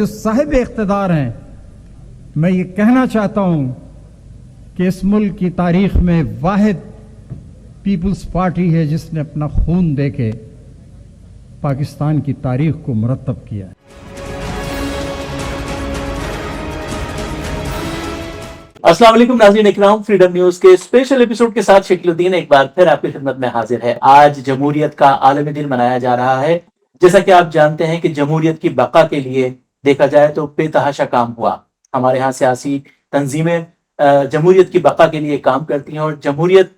जो साहिब इख्तिदार हैं, मैं ये कहना चाहता हूं कि इस मुल्क की तारीख में वाहिद पीपल्स पार्टी है जिसने अपना खून देके पाकिस्तान की तारीख को मुरतब किया है। अस्सलाम वालेकुम नाज़रीन इकराम, फ्रीडम न्यूज के स्पेशल एपिसोड के साथ शकीलुद्दीन एक बार फिर आपकी खिदमत में हाजिर है। आज जमहूरियत का आलमी दिन मनाया जा रहा है। जैसा कि आप जानते हैं कि जमहूरियत की बका के लिए देखा जाए तो बेतहाशा काम हुआ। हमारे यहाँ सियासी तंजीमें जमहूरियत की बका के लिए काम करती हैं और जमहूरियत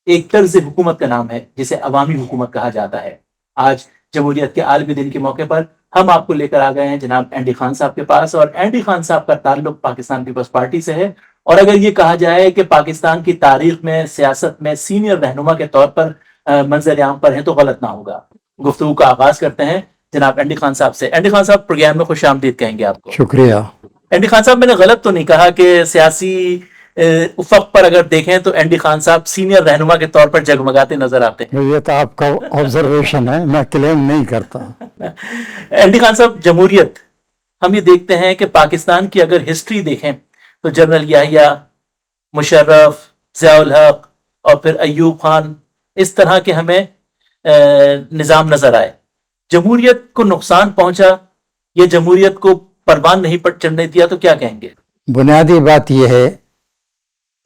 एक तर्ज हुकूमत का नाम है जिसे अवामी हुकूमत कहा जाता है। आज जमहूरियत के आलमी दिन के मौके पर हम आपको लेकर आ गए हैं जनाब एंडी खान साहब के पास, और एंडी खान साहब का ताल्लुक पाकिस्तान पीपल्स पार्टी से है। और अगर ये कहा जाए कि पाकिस्तान की तारीख में सियासत में सीनियर रहनुमा के तौर पर मंजर आम पर है तो गलत ना होगा। गुफ्तगू का आगाज करते हैं जनाब एंडी खान साहब से। एंडी खान साहब, प्रोग्राम में खुश आमदीद कहेंगे आपको। शुक्रिया। एंडी खान साहब, मैंने गलत तो नहीं कहा कि सियासी उफक पर अगर देखें तो एंडी खान साहब सीनियर रहनुमा के तौर पर जगमगाते नजर आते हैं? ये तो आपका ऑब्जर्वेशन है, मैं क्लेम नहीं करता। एंडी खान साहब, जमहूरियत हम ये देखते हैं कि पाकिस्तान की अगर हिस्ट्री देखें तो जनरल याहिया, मुशर्रफ, ज़ियाउल हक और फिर अय्यूब खान, इस तरह के हमें निज़ाम नजर आए। जमहूरियत को नुकसान पहुंचा, ये जमहूरियत को परवान नहीं चढ़ने दिया, तो क्या कहेंगे? बुनियादी बात यह है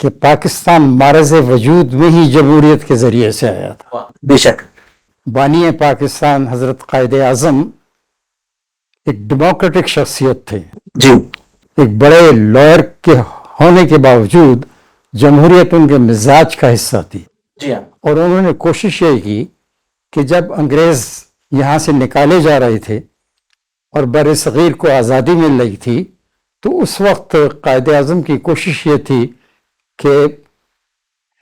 कि पाकिस्तान मारज़ वजूद में ही जमहूरियत के जरिए से आया था। बेशक बानी पाकिस्तान हजरत कायदे आज़म एक डेमोक्रेटिक शख्सियत थे जी। एक बड़े लॉयर के होने के बावजूद जमहूरियत उनके मिजाज का हिस्सा थी जी हाँ। और उन्होंने कोशिश ये की कि जब अंग्रेज यहाँ से निकाले जा रहे थे और बर सगीर को आज़ादी मिल रही थी तो उस वक्त कायदे आज़म की कोशिश ये थी कि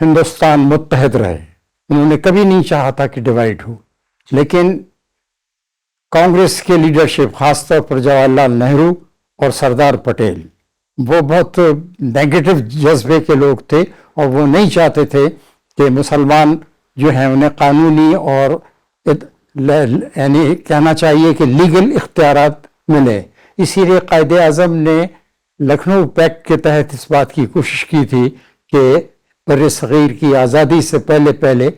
हिंदुस्तान मुत्तहद रहे। उन्होंने कभी नहीं चाहा था कि डिवाइड हो, लेकिन कांग्रेस के लीडरशिप, खासतौर पर जवाहरलाल नेहरू और सरदार पटेल, वो बहुत नेगेटिव जज्बे के लोग थे और वो नहीं चाहते थे कि मुसलमान जो हैं उन्हें कानूनी और यानी कहना चाहिए कि लीगल इख्तियारात मिले। इसीलिए कायदे आज़म ने लखनऊ पैक्ट के तहत इस बात की कोशिश की थी कि बर सगीर की आज़ादी से पहले पहले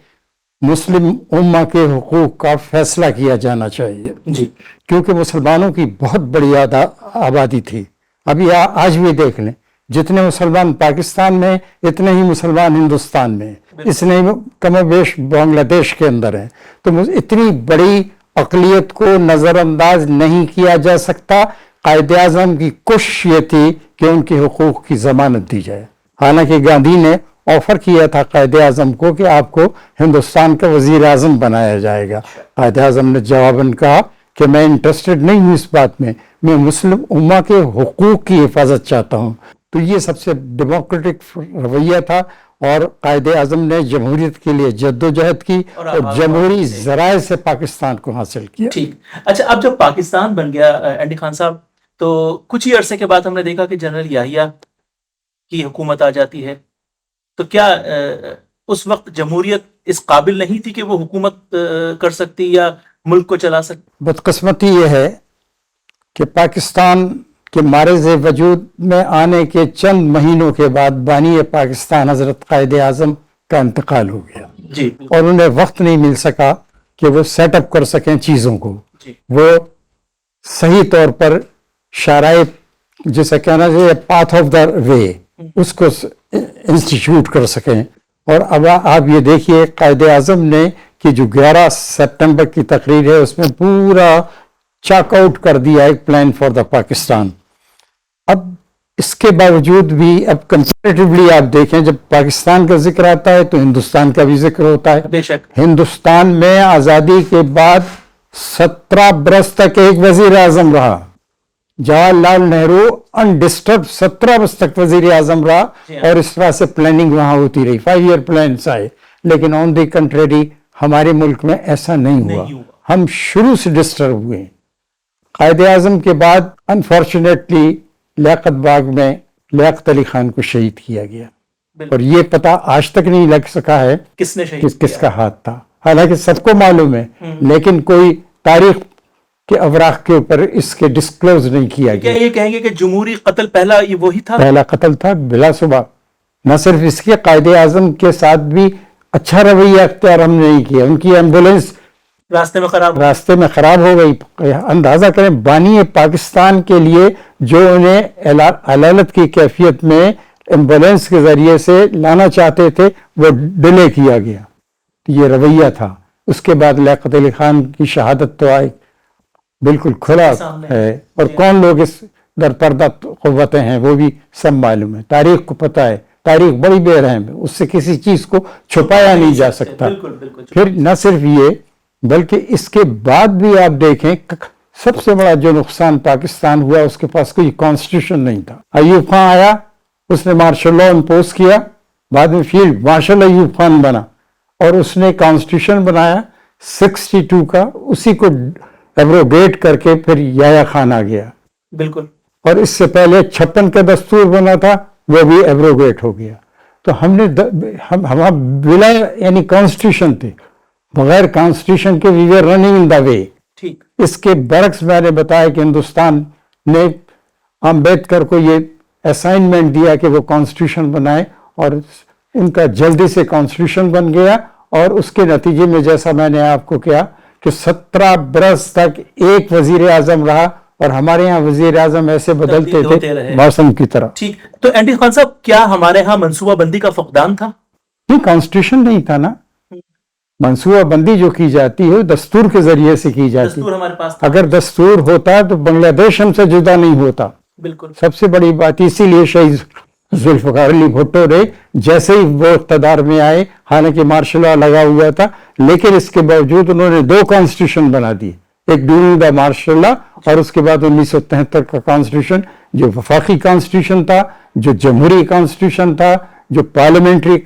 मुस्लिम उम्मा के हुकूक का फैसला किया जाना चाहिए जी। क्योंकि मुसलमानों की बहुत बड़ी आबादी थी। अभी आज भी देख लें, जितने मुसलमान पाकिस्तान में इतने ही मुसलमान हिंदुस्तान में, इसने कमोबेश बांग्लादेश के अंदर है। तो इतनी बड़ी अक़लियत को नज़रअंदाज नहीं किया जा सकता। कायदे आज़म की कोशिश ये थी कि उनके हुकूक की ज़मानत दी जाए। हालांकि गांधी ने ऑफर किया था कायदे आज़म को कि आपको हिंदुस्तान का वज़ीर आज़म बनाया जाएगा। कायदे आज़म ने जवाबन कहा कि मैं इंटरेस्टेड नहीं हूँ इस बात में, मैं मुस्लिम उम्मा के हुकूक की हिफाजत चाहता हूँ। तो ये सबसे डेमोक्रेटिक रवैया था और कायदे आज़म ने जमहूरियत के लिए जद्दोजहद की और जमहूरी ज़राए से पाकिस्तान को हासिल किया। ठीक। अच्छा, अब जब पाकिस्तान बन गया एंडी खान साहब, तो कुछ ही अरसे के बाद हमने देखा कि जनरल याहिया की हुकूमत आ जाती है। तो क्या उस वक्त जमहूरियत इस काबिल नहीं थी कि वो हुकूमत कर सकती या मुल्क को चला सकती? बदकिस्मती ये है कि पाकिस्तान के मारज़ वजूद में आने के चंद महीनों के बाद बानी पाकिस्तान हजरत कायदे आज़म का इंतकाल हो गया जी। और उन्हें वक्त नहीं मिल सका कि वो सेटअप कर सकें चीज़ों को जी। वो सही तौर पर शराइ जिसे कहना चाहिए पाथ ऑफ द वे उसको इंस्टीट्यूट कर सकें। और अब आप ये देखिए कायदे आज़म ने कि जो 11 सितंबर की तकरीर है उसमें पूरा चेक आउट कर दिया एक प्लान फॉर द पाकिस्तान। अब इसके बावजूद भी अब कंपैरेटिवली आप देखें, जब पाकिस्तान का जिक्र आता है तो हिंदुस्तान का भी जिक्र होता है। बेशक हिंदुस्तान में आज़ादी के बाद 17 बरस तक एक वजीर आज़म रहा जवाहरलाल नेहरू, अनडिस्टर्ब 17 बरस तक वजीर आज़म रहा और इस तरह से प्लानिंग वहां होती रही, 5 ईयर प्लान आए। लेकिन ऑन दी कंट्रेरी हमारे मुल्क में ऐसा नहीं हुआ। हम शुरू से डिस्टर्ब हुए। कायदे आज़म के बाद अनफॉर्चुनेटली लियाकत बाग में लियाकत अली खान को शहीद किया गया और ये पता आज तक नहीं लग सका है किसने शहीद किसका हाथ था। हालांकि सबको मालूम है, लेकिन कोई तारीख کہ اوراق کے اوپر اس کے ڈسکلوز نہیں کیا کیا گیا. یہ کہیں گے کہ جمہوری قتل پہلا یہ وہی تھا؟ پہلا قتل تھا بلا شبہ. نہ صرف اس کے قائد اعظم کے ساتھ بھی اچھا رویہ اختیار ہم نے نہیں کیا. ان کی ایمبولینس راستے میں خراب ہو گئی. اندازہ کریں بانی پاکستان کے لیے جو انہیں علالت کی کیفیت میں ایمبولینس کے ذریعے سے لانا چاہتے تھے وہ ڈیلے کیا گیا. یہ رویہ تھا. اس کے بعد لیاقت علی خان کی شہادت تو آئی بالکل کھلا ہے, اور کون لوگ اس در پردہ قوتیں ہیں وہ بھی سب معلوم ہے. تاریخ کو پتہ ہے, تاریخ بڑی بے رحم ہے, اس سے کسی چیز کو چھپایا نہیں جا سکتا. پھر نہ صرف یہ بلکہ اس کے بعد بھی آپ دیکھیں سب سے بڑا جو نقصان پاکستان ہوا, اس کے پاس کوئی کانسٹیٹیوشن نہیں تھا. ایوب خان آیا, اس نے مارشل لا امپوز کیا, بعد میں فیلڈ مارشل ایوب خان بنا اور اس نے کانسٹیٹیوشن بنایا 62 کا, اسی کو ایبروگیٹ کر کے پھر یحییٰ خان آ گیا. بالکل. اور اس سے پہلے 56 کا دستور بنا تھا, وہ بھی ایبروگیٹ ہو گیا. تو ہم نے ہم بلا یعنی کانسٹیٹیوشن تھے, بغیر کانسٹیٹیوشن کے وی ور رننگ ان دا وے. ٹھیک. اس کے برعکس میں نے بتایا کہ ہندوستان نے امبیڈکر کو یہ اسائنمنٹ دیا کہ وہ کانسٹیٹیوشن بنائے, اور ان کا جلدی سے کانسٹیٹیوشن بن گیا. اور اس کے نتیجے میں جیسا میں نے آپ کو کہا کہ 17 برس تک ایک وزیر اعظم رہا, اور ہمارے ہاں وزیر اعظم ایسے بدلتے تھے موسم کی طرح. ٹھیک. تو اینڈی خان صاحب, کیا ہمارے ہاں منصوبہ بندی کا فقدان تھا؟ نہیں, کانسٹیٹیوشن نہیں تھا نا. منصوبہ بندی جو کی جاتی ہے دستور کے ذریعے سے کی جاتی دستور ہمارے پاس تھا. اگر دستور ہوتا تو بنگلہ دیش ہم سے جدا نہیں ہوتا. بالکل. سب سے بڑی بات اسی لیے شہید ذوالفقار علی بھٹو نے جیسے ہی وہ اقتدار میں آئے, حالانکہ مارشل لا لگا ہوا تھا, لیکن اس کے باوجود انہوں نے 2 کانسٹیٹیوشن بنا دیے, ایک ڈیورنگ دا مارشل لا اور اس کے بعد 1973 کا کانسٹیٹیوشن جو وفاقی کانسٹیٹیوشن تھا, جو جمہوری کانسٹیٹیوشن تھا, جو پارلیمنٹری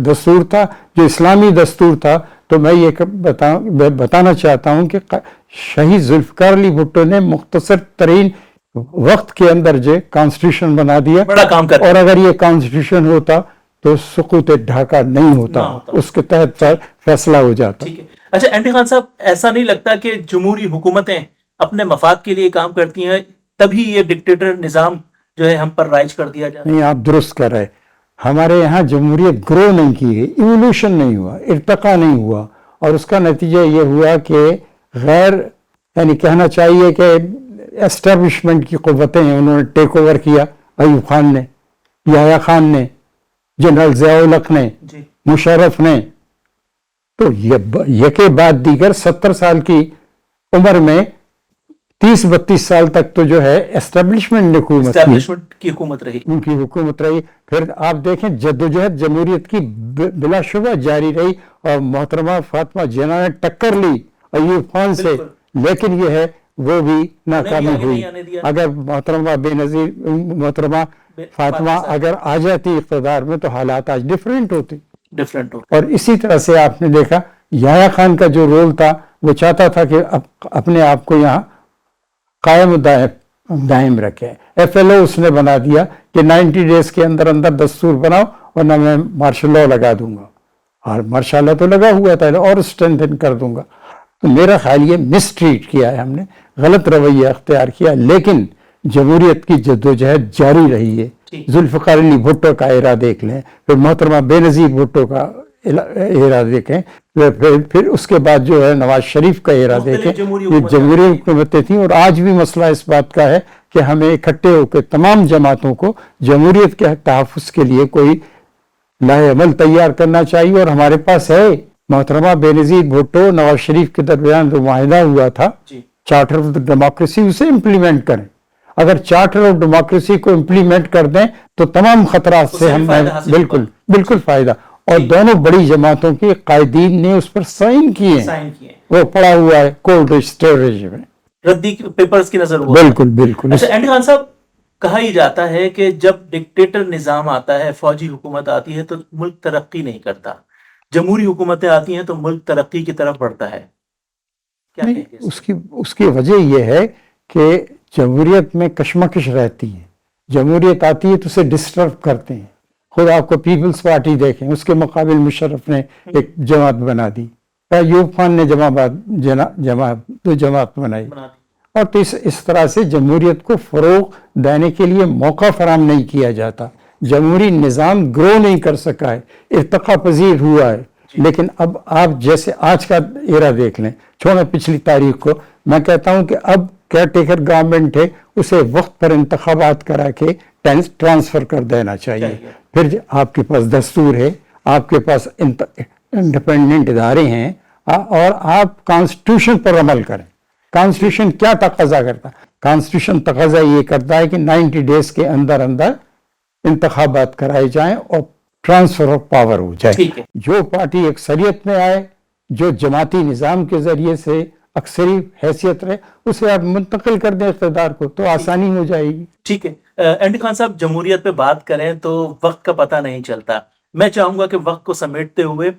دستور تھا, جو اسلامی دستور تھا. تو میں یہ بتانا چاہتا ہوں کہ شہید ذوالفقار علی بھٹو نے مختصر ترین وقت کے اندر جو کانسٹیٹیوشن بنا دیا, بڑا کام کر. اور اگر یہ کانسٹیٹیوشن ہوتا تو سقوط ڈھاکہ نہیں ہوتا, اس کے تحت فیصلہ ہو جاتا. ٹھیک ہے. اچھا اینڈی خان صاحب, ایسا نہیں لگتا کہ جمہوری حکومتیں اپنے مفاد کے لیے کام کرتی ہیں, تبھی یہ ڈکٹیٹر نظام جو ہے ہم پر رائج کر دیا جائے؟ نہیں, آپ درست کر رہے. ہمارے یہاں جمہوریت گرو نہیں کی گئی, ایوولوشن نہیں ہوا, ارتقا نہیں ہوا, اور اس کا نتیجہ یہ ہوا کہ غیر یعنی کہنا چاہیے کہ اسٹیبلشمنٹ کی قوتیں ہیں انہوں نے ٹیک اوور کیا. ایوب خان نے, یحییٰ خان نے, جنرل ضیاء الحق نے, مشرف نے. تو یہ کے بعد دیگر 70 سال کی عمر میں 30-32 سال تک تو جو ہے اسٹیبلشمنٹ کی حکومت رہی, ان کی حکومت رہی. پھر آپ دیکھیں جدوجہد جمہوریت کی بلا شبہ جاری رہی, اور محترمہ فاطمہ جناح نے ٹکر لی ایوب خان سے, لیکن یہ ہے وہ بھی ناکامی ہوئی. اگر محترمہ فاطمہ اگر آ جاتی اقتدار میں تو حالات آج ڈیفرنٹ ہوتے. اور اسی طرح سے آپ نے دیکھا یحییٰ خان کا جو رول تھا, وہ چاہتا تھا کہ اپنے آپ کو یہاں قائم دائم رکھے. ایف ایل او اس نے بنا دیا کہ 90 ڈیز کے اندر اندر دستور بناؤ ورنہ میں مارشل لا لگا دوں گا, اور مارشل لا تو لگا ہوا تھا, اور اسٹرینتھن کر دوں گا. تو میرا خیال یہ مس ٹریٹ کیا ہے ہم نے, غلط رویہ اختیار کیا, لیکن جمہوریت کی جدوجہد جاری رہی ہے. ذوالفقار علی بھٹو کا ایرا دیکھ لیں, پھر محترمہ بے نظیر بھٹو کا ایرا دیکھیں, پھر اس کے بعد جو ہے نواز شریف کا ایرا دیکھیں. یہ جمہوری حکومتیں تھیں, اور آج بھی مسئلہ اس بات کا ہے کہ ہمیں اکٹھے ہو کے تمام جماعتوں کو جمہوریت کے تحفظ کے لیے کوئی لاہ عمل تیار کرنا چاہیے. اور ہمارے پاس ہے, محترمہ بے نظیر بھٹو نواز شریف کے درمیان جو معاہدہ ہوا تھا چارٹر آف ڈیموکریسی, اسے امپلیمنٹ کریں. اگر چارٹر آف ڈیموکریسی کو امپلیمنٹ کر دیں تو تمام خطرات سے ہم بالکل فائدہ. اور دونوں بڑی جماعتوں کے قائدین نے اس پر سائن کیے ہیں, وہ پڑا ہوا ہے کولڈ اسٹوریج میں, ردی پیپرز کی نظر ہوا. بالکل. اچھا اینڈی خان صاحب, کہا ہی جاتا ہے کہ جب ڈکٹیٹر نظام آتا ہے, فوجی حکومت آتی ہے, تو ملک ترقی نہیں کرتا. جمہوری حکومتیں آتی ہیں تو ملک ترقی کی طرف بڑھتا ہے. اس کی وجہ یہ ہے کہ جمہوریت میں کشمکش رہتی ہے. جمہوریت آتی ہے تو اسے ڈسٹرب کرتے ہیں. خود آپ کو پیپلز پارٹی دیکھیں, اس کے مقابل مشرف نے ایک جماعت بنا دی, अयूब खान ने जमात बनाई, और तो इस तरह से जमहूरियत को फ़रोग़ देने के लिए मौका फराहम नहीं किया जाता। जमहूरी निज़ाम ग्रो नहीं कर सका है, इर्तिक़ा पजीर हुआ है। लेकिन अब आप जैसे आज का एरा देख लें, छोड़ो पिछली तारीख को, मैं कहता हूं कि अब केयर टेकर गवर्नमेंट है, उसे वक्त पर इंतखाबात करा के ट्रांसफ़र कर देना चाहिए। फिर आपके पास दस्तूर है, आपके पास इंडिपेंडेंट इदारे हैं, और आप कॉन्स्टिट्यूशन पर अमल करें। कॉन्स्टिट्यूशन क्या तक़ाज़ा करता है? कॉन्स्टिट्यूशन तक़ाज़ा ये करता है कि 90 डेज के अंदर अंदर इंतखाबात कराए जाएं और ट्रांसफर ऑफ पावर हो जाए। जो पार्टी अक्सरियत में आए, जो जमाती निज़ाम के जरिए से अक्सरी हैसियत रहे, उसे आप मुंतकिल कर दें इक़्तिदार को, तो आसानी हो जाएगी। ठीक है। एंडी खान साहब, जमहूरियत पे बात करें तो वक्त का पता नहीं चलता। मैं चाहूंगा कि वक्त को समेटते हुए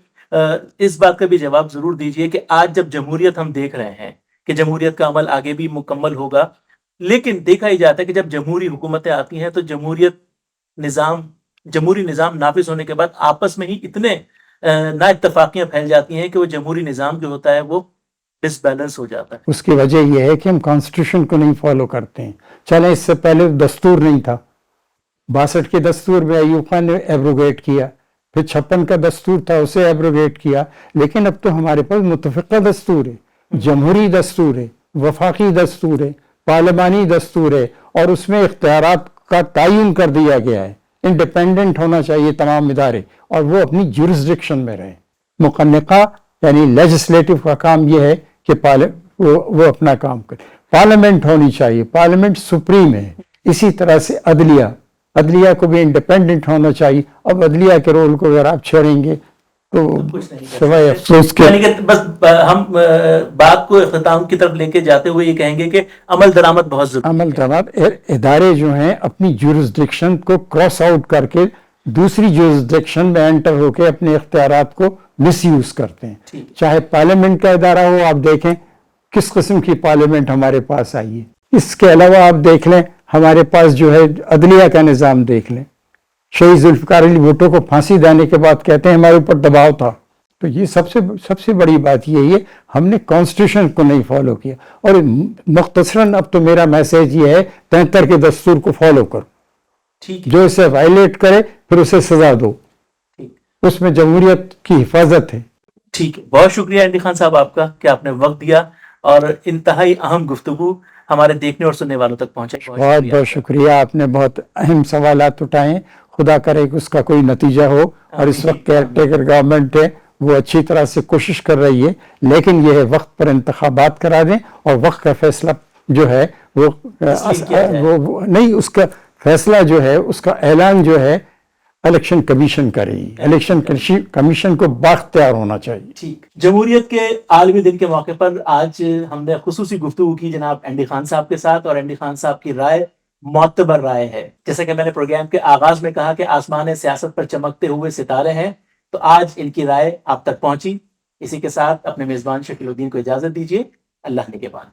इस बात का भी जवाब जरूर दीजिए कि आज जब जमहूरियत हम देख रहे हैं कि जमहूरियत का अमल आगे भी मुकम्मल होगा, लेकिन देखा ही जाता है कि जब जमहूरी हुकूमतें आती हैं तो जमहूरी निज़ाम नाफिज होने के बाद आपस में ही इतने ना इत्तफाकियां फैल जाती हैं कि वो जमहूरी निज़ाम जो होता है वो डिसबैलेंस हो जाता है। उसकी वजह यह है कि हम कॉन्स्टिट्यूशन को नहीं फॉलो करते हैं। चले, इससे पहले दस्तूर नहीं था, 62 के दस्तूर में अयूब खान ने एब्रोगेट किया, फिर 56 का दस्तूर था, उसे एब्रोगेट किया। लेकिन अब तो हमारे पास मुतफ़िक़ा दस्तूर है, जमहूरी दस्तूर है, वफाकी दस्तूर है, पार्लिमानी दस्तूर है, और उसमें इख्तियारात का तयन कर दिया गया है। इंडिपेंडेंट होना चाहिए तमाम इदारे, और वो अपनी जुरिस्डिक्शन में रहे। मुक़न्निक़ा यानी लेजिस्लेटिव का काम ये है कि वो अपना काम करे। पार्लियामेंट होनी चाहिए, पार्लियामेंट सुप्रीम है। इसी तरह से अदलिया को भी इंडिपेंडेंट होना चाहिए। अब अदलिया के रोल को अगर आप छेड़ेंगे तो सिवाय अफसोस के, यानी कि बस हम बात को इख्तिताम की तरफ लेके जाते हुए ये कहेंगे कि अमल दरामद बहुत जरूरी है। अमल दरामद, इदारे जो हैं अपनी जुरिस्डिक्शन को क्रॉस आउट करके दूसरी जुरिस्डिक्शन में एंटर होकर अपने इख्तियारात को मिसयूज करते हैं। चाहे पार्लियामेंट का इदारा हो, आप देखें किस किस्म की पार्लियामेंट हमारे पास आई है। इसके अलावा आप देख लें, हमारे पास जो है अदलिया का निज़ाम देख लें। शहीद जुल्फ़िकार अली भुट्टो को फांसी देने के बाद कहते हैं हमारे ऊपर दबाव था। तो ये सबसे बड़ी बात यही है, हमने कॉन्स्टिट्यूशन को नहीं फॉलो किया। और मुख्तसरन अब तो मेरा मैसेज ये है, 73 के दस्तूर को फॉलो करो। जो इसे वायलेट करे फिर उसे सजा दो, उसमें जमहूरियत की हिफाजत है। ठीक है, बहुत शुक्रिया एंडी खान साहब आपका कि आपने वक्त दिया और इंतहाई अहम गुफ्तगू हमारे देखने और सुनने वालों तक पहुंचे। बहुत बहुत शुक्रिया, आपने बहुत अहम सवालात उठाए। खुदा करे कि उसका कोई नतीजा हो। और इस वक्त केयर टेकर गवर्नमेंट है, वो अच्छी तरह से कोशिश कर रही है, लेकिन यह वक्त पर इंतखाबात करा दें और वक्त का फैसला जो है वो नहीं, उसका फैसला जो है, उसका ऐलान जो है इलेक्शन कमीशन करेगी। इलेक्शन कमीशन को बाख्तियार होना चाहिए। ठीक, जमहूरियत के आलमी दिन के मौके पर आज हमने खुसूसी गुफ्तगू की जनाब एंडी खान साहब के साथ, और एंडी खान साहब की राय मोतबर राय है। जैसे कि मैंने प्रोग्राम के आगाज में कहा कि आसमान सियासत पर चमकते हुए सितारे हैं, तो आज इनकी राय आप तक पहुंची। इसी के साथ अपने मेजबान शकीलुद्दीन को इजाजत दीजिए। अल्लाह निगहबान।